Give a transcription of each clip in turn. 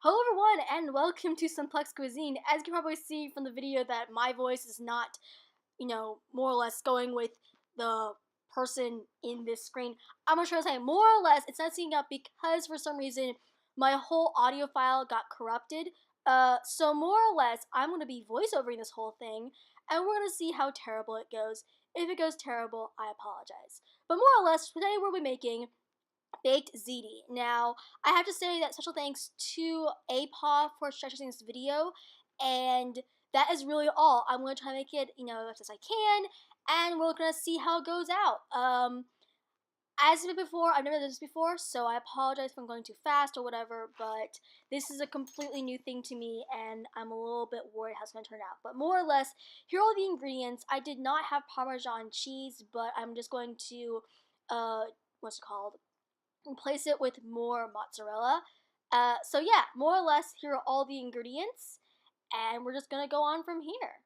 Hello everyone and welcome to Simplex Cuisine. As you can probably see from the video that my voice is not, more or less going with the person in this screen. I'm gonna try to say more or less it's not syncing up because for some reason my whole audio file got corrupted. So more or less I'm gonna be voiceovering this whole thing and we're gonna see how terrible it goes. If it goes terrible, I apologize. But more or less today we'll be making baked ziti. Now, I have to say that special thanks to APA for suggesting this video, and that is really all. I'm going to try to make it, as best as I can, and we're going to see how it goes out. As I said before, I've never done this before, so I apologize if I'm going too fast or whatever, but this is a completely new thing to me, and I'm a little bit worried how it's going to turn out. But more or less, here are all the ingredients. I did not have Parmesan cheese, but I'm just going to, what's it called? Replace it with more mozzarella. So yeah, more or less, here are all the ingredients, and we're just gonna go on from here.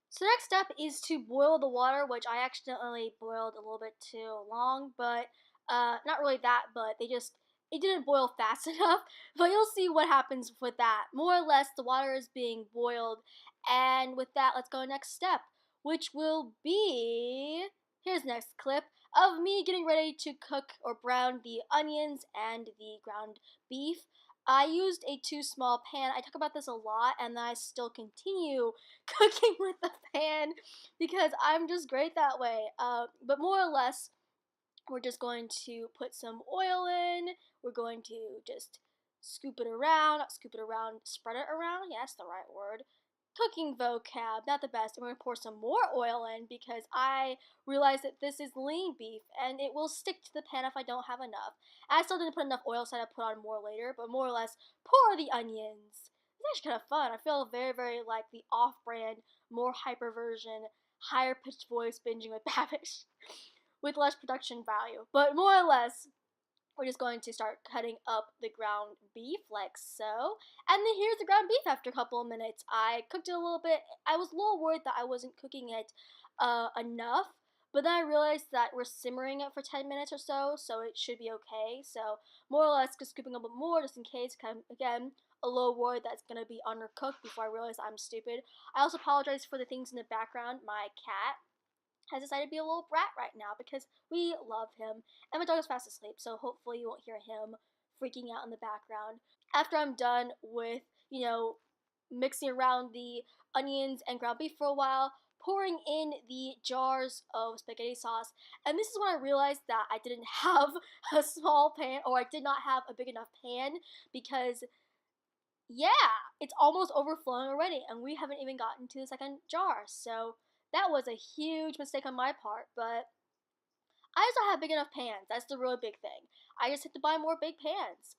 So the next step is to boil the water, which I accidentally boiled a little bit too long, but not really that, but it didn't boil fast enough, but you'll see what happens with that. More or less, the water is being boiled, and with that, let's go next step, which will be, here's the next clip, of me getting ready to cook or brown the onions and the ground beef. I used a too small pan. I talk about this a lot, and then I still continue cooking with the pan because I'm just great that way. But more or less, we're just going to put some oil in. We're going to just scoop it around, not scoop it around, spread it around. Yeah, that's the right word. Cooking vocab, not the best. I'm going to pour some more oil in because I realized that this is lean beef and it will stick to the pan if I don't have enough. I still didn't put enough oil, so I put on more later, but more or less, pour the onions. It's actually kind of fun. I feel very, very like the off-brand, more hyper version, higher pitched voice binging with Babish with less production value. But more or less, we're just going to start cutting up the ground beef like so. And then here's the ground beef after a couple of minutes. I cooked it a little bit. I was a little worried that I wasn't cooking it enough. But then I realized that we're simmering it for 10 minutes or so it should be okay. So more or less just scooping a bit more just in case, again, a little worried that it's going to be undercooked before I realize I'm stupid. I also apologize for the things in the background. My cat has decided to be a little brat right now because we love him. And my dog is fast asleep, so hopefully you won't hear him freaking out in the background. After I'm done with, mixing around the onions and ground beef for a while, pouring in the jars of spaghetti sauce. And this is when I realized that I didn't have a small pan, or I did not have a big enough pan, because yeah, it's almost overflowing already, and we haven't even gotten to the second jar. So that was a huge mistake on my part, but I just don't have big enough pans. That's the real big thing. I just have to buy more big pans.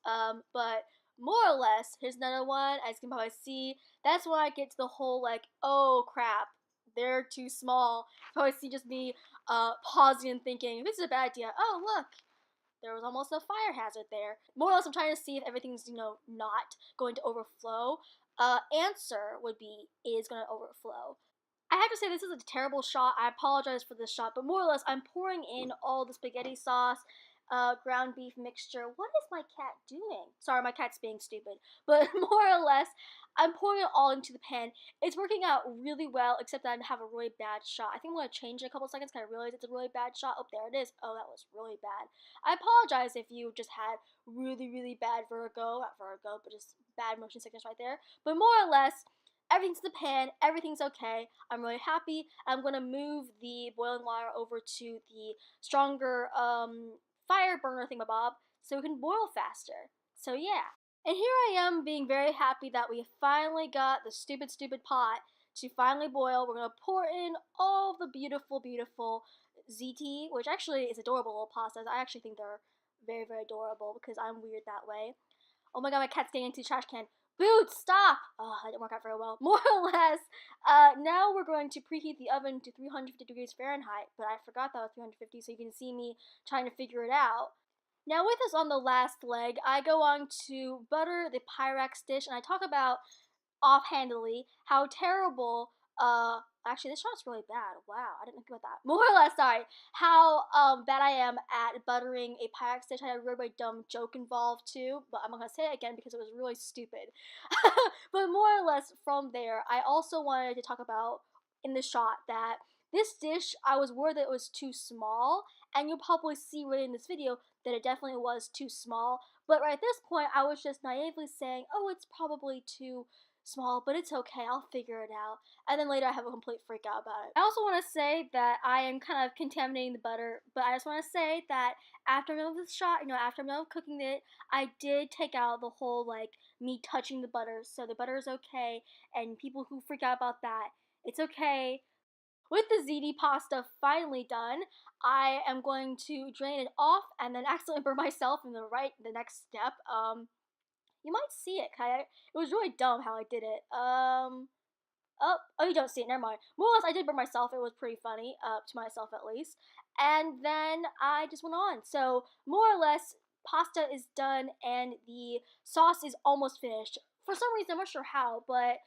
But more or less, here's another one. As you can probably see, that's when I get to the whole like, oh crap, they're too small. Probably see just me pausing and thinking, this is a bad idea. Oh look, there was almost a fire hazard there. More or less, I'm trying to see if everything's, not going to overflow. Answer would be, is going to overflow. I have to say this is a terrible shot. I apologize for this shot, but more or less, I'm pouring in all the spaghetti sauce, ground beef mixture. What is my cat doing? Sorry, my cat's being stupid. But more or less, I'm pouring it all into the pan. It's working out really well, except that I have a really bad shot. I think I'm going to change it in a couple of seconds because I realize it's a really bad shot. Oh, there it is. Oh, that was really bad. I apologize if you just had really, really bad vertigo. Not vertigo, but just bad motion sickness right there. But more or less, everything's in the pan, everything's okay. I'm really happy. I'm gonna move the boiling water over to the stronger fire burner thingamabob so it can boil faster. So yeah. And here I am being very happy that we finally got the stupid, stupid pot to finally boil. We're gonna pour in all the beautiful, beautiful ziti, which actually is adorable little pastas. I actually think they're very, very adorable because I'm weird that way. Oh my god, my cat's getting into the trash can. Boots, stop! Oh, that didn't work out very well. More or less, now we're going to preheat the oven to 350 degrees Fahrenheit, but I forgot that was 350, so you can see me trying to figure it out. Now with us on the last leg, I go on to butter the Pyrex dish, and I talk about offhandedly how terrible Actually, this shot's really bad. Wow, I didn't think about that. More or less, sorry, how bad I am at buttering a Pyrex dish. I had a really, really dumb joke involved too, but I'm not gonna say it again because it was really stupid. But more or less from there, I also wanted to talk about in the shot that this dish, I was worried that it was too small, and you'll probably see right in this video that it definitely was too small. But right at this point, I was just naively saying, oh, it's probably too small, but it's okay, I'll figure it out. And then later I have a complete freak out about it. I also want to say that I am kind of contaminating the butter, but I just want to say that after I'm done with the shot, after I'm done with cooking it, I did take out the whole, like, me touching the butter, so the butter is okay, and people who freak out about that, it's okay. With the ziti pasta finally done, I am going to drain it off and then accidentally burn myself in the next step. You might see it, it was really dumb how I did it. Oh, you don't see it. Never mind. More or less, I did burn myself. It was pretty funny, to myself at least. And then I just went on. So more or less, pasta is done, and the sauce is almost finished. For some reason, I'm not sure how, but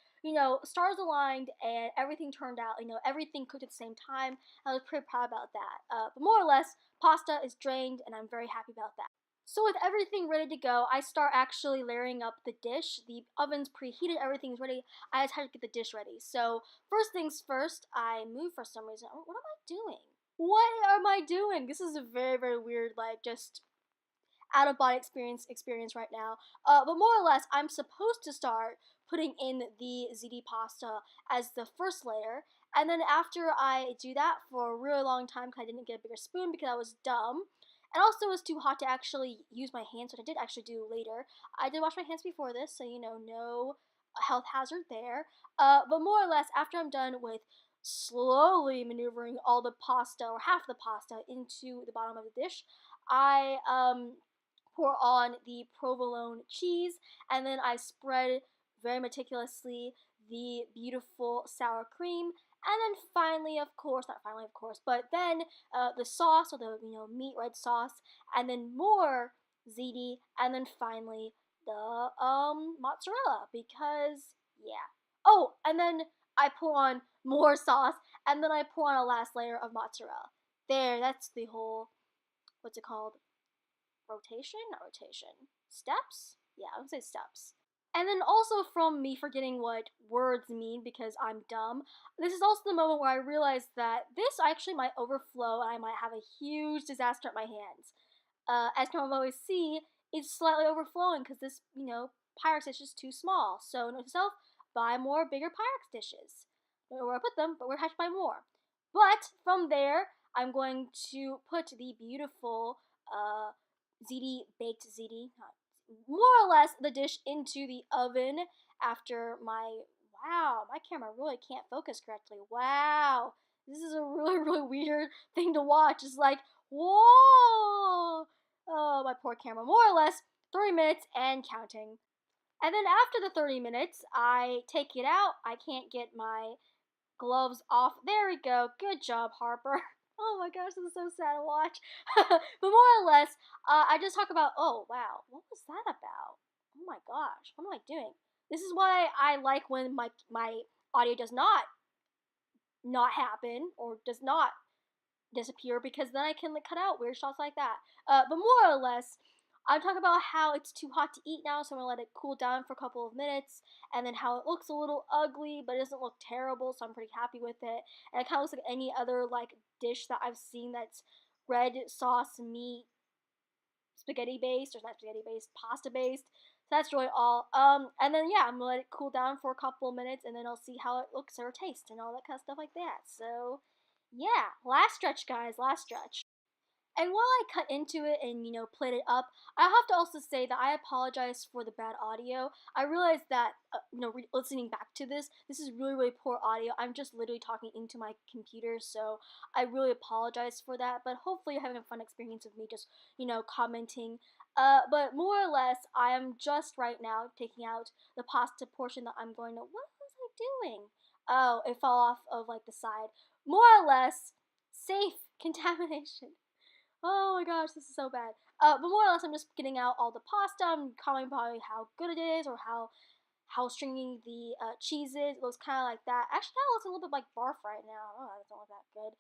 stars aligned and everything turned out. Everything cooked at the same time. I was pretty proud about that. But more or less, pasta is drained, and I'm very happy about that. So with everything ready to go, I start actually layering up the dish. The oven's preheated, everything's ready. I just had to get the dish ready. So first things first, I move for some reason. What am I doing? What am I doing? This is a very, very weird, like, just out of body experience right now. But more or less, I'm supposed to start putting in the ziti pasta as the first layer, and then after I do that for a really long time, because I didn't get a bigger spoon because I was dumb, and also it was too hot to actually use my hands, which I did actually do later. I did wash my hands before this, so no health hazard there. But more or less, after I'm done with slowly maneuvering all the pasta, or half the pasta, into the bottom of the dish, I pour on the provolone cheese, and then I spread very meticulously the beautiful sour cream, and then finally, of course, not finally, of course, but then the sauce, or the meat red sauce, and then more ziti, and then finally the mozzarella, because yeah. Oh, and then I pour on more sauce, and then I pour on a last layer of mozzarella. There, that's the whole, what's it called? Rotation? Not rotation. Steps? Yeah, I would say steps. And then also from me forgetting what words mean because I'm dumb, this is also the moment where I realized that this actually might overflow and I might have a huge disaster at my hands. As you can always see, it's slightly overflowing because this, Pyrex dish is too small. So note to self, buy more bigger Pyrex dishes. Don't know where I put them, but we're going to have to buy more. But from there, I'm going to put the beautiful baked ziti, more or less the dish into the oven after wow, my camera really can't focus correctly. Wow, this is a really, really weird thing to watch. It's like, whoa, oh, my poor camera. More or less 30 minutes and counting. And then after the 30 minutes, I take it out. I can't get my gloves off. There we go. Good job, Harper. Oh my gosh, this is so sad to watch. But more or less, I just talk about, oh wow, what was that about? Oh my gosh, what am I doing? This is why I like when my audio does not happen, or does not disappear, because then I can cut out weird shots like that. But more or less, I'm talking about how it's too hot to eat now, so I'm gonna let it cool down for a couple of minutes, and then how it looks a little ugly, but it doesn't look terrible, so I'm pretty happy with it. And it kind of looks like any other dish that I've seen that's red sauce meat spaghetti based, or not spaghetti based, pasta based. So that's really all. And then yeah, I'm gonna let it cool down for a couple of minutes, and then I'll see how it looks or tastes and all that kind of stuff like that. So yeah, last stretch, guys, last stretch. And while I cut into it and, played it up, I have to also say that I apologize for the bad audio. I realized that, listening back to this is really, really poor audio. I'm just literally talking into my computer, so I really apologize for that. But hopefully you're having a fun experience with me just, commenting. But more or less, I am just right now taking out the pasta portion that I'm going to, what was I doing? Oh, it fell off of, the side. More or less, safe contamination. Oh my gosh, this is so bad. But more or less, I'm just getting out all the pasta. I'm commenting probably how good it is, or how stringy the cheese is. It looks kind of like that. Actually, that looks a little bit like barf right now. Oh, that doesn't look that good.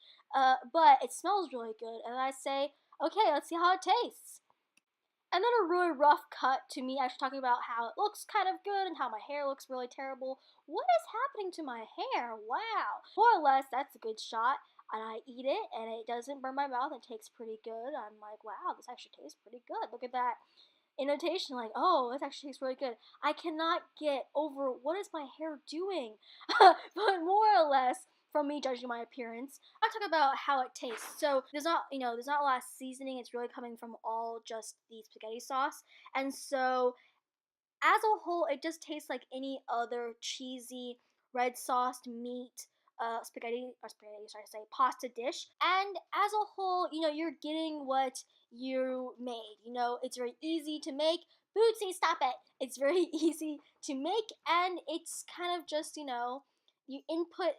But it smells really good. And I say, okay, let's see how it tastes. And then a really rough cut to me actually talking about how it looks kind of good and how my hair looks really terrible. What is happening to my hair? Wow. More or less, that's a good shot. And I eat it, and it doesn't burn my mouth. It tastes pretty good. I'm like, wow, this actually tastes pretty good. Look at that intonation, like, oh, this actually tastes really good. I cannot get over what is my hair doing. But more or less, from me judging my appearance, I'll talk about how it tastes. So there's not a lot of seasoning. It's really coming from all just the spaghetti sauce. And so as a whole, it just tastes like any other cheesy red sauced meat sorry to say, pasta dish. And as a whole, you're getting what you made. It's very easy to make. Bootsy, stop it! It's very easy to make, and it's kind of just, you input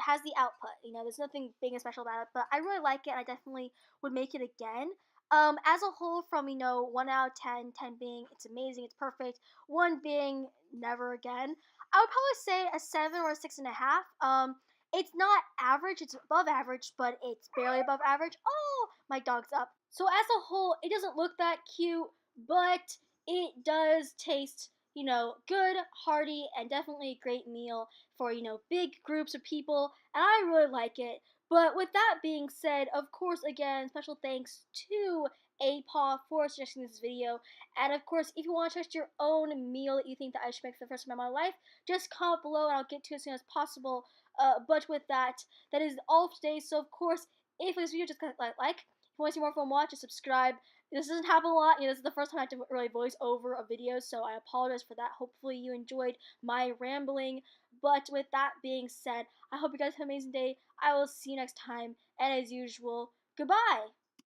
has the output. There's nothing big and special about it, but I really like it, and I definitely would make it again. As a whole, from 1 out of 10, 10 being it's amazing, it's perfect, 1 being never again, I would probably say a 7 or a 6.5. It's not average, it's above average, but it's barely above average. Oh, my dog's up. So as a whole, it doesn't look that cute, but it does taste, good, hearty, and definitely a great meal for, big groups of people, and I really like it. But with that being said, of course, again, special thanks to APAW for suggesting this video. And of course, if you want to test your own meal that you think that I should make for the first time in my life, just comment below and I'll get to it as soon as possible. But with that, that is all for today. So of course, if this video just got like, if you want to see more from watch, just subscribe. This doesn't happen a lot. This is the first time I have to really voice over a video, so I apologize for that. Hopefully you enjoyed my rambling. But with that being said, I hope you guys have an amazing day. I will see you next time, and as usual, goodbye!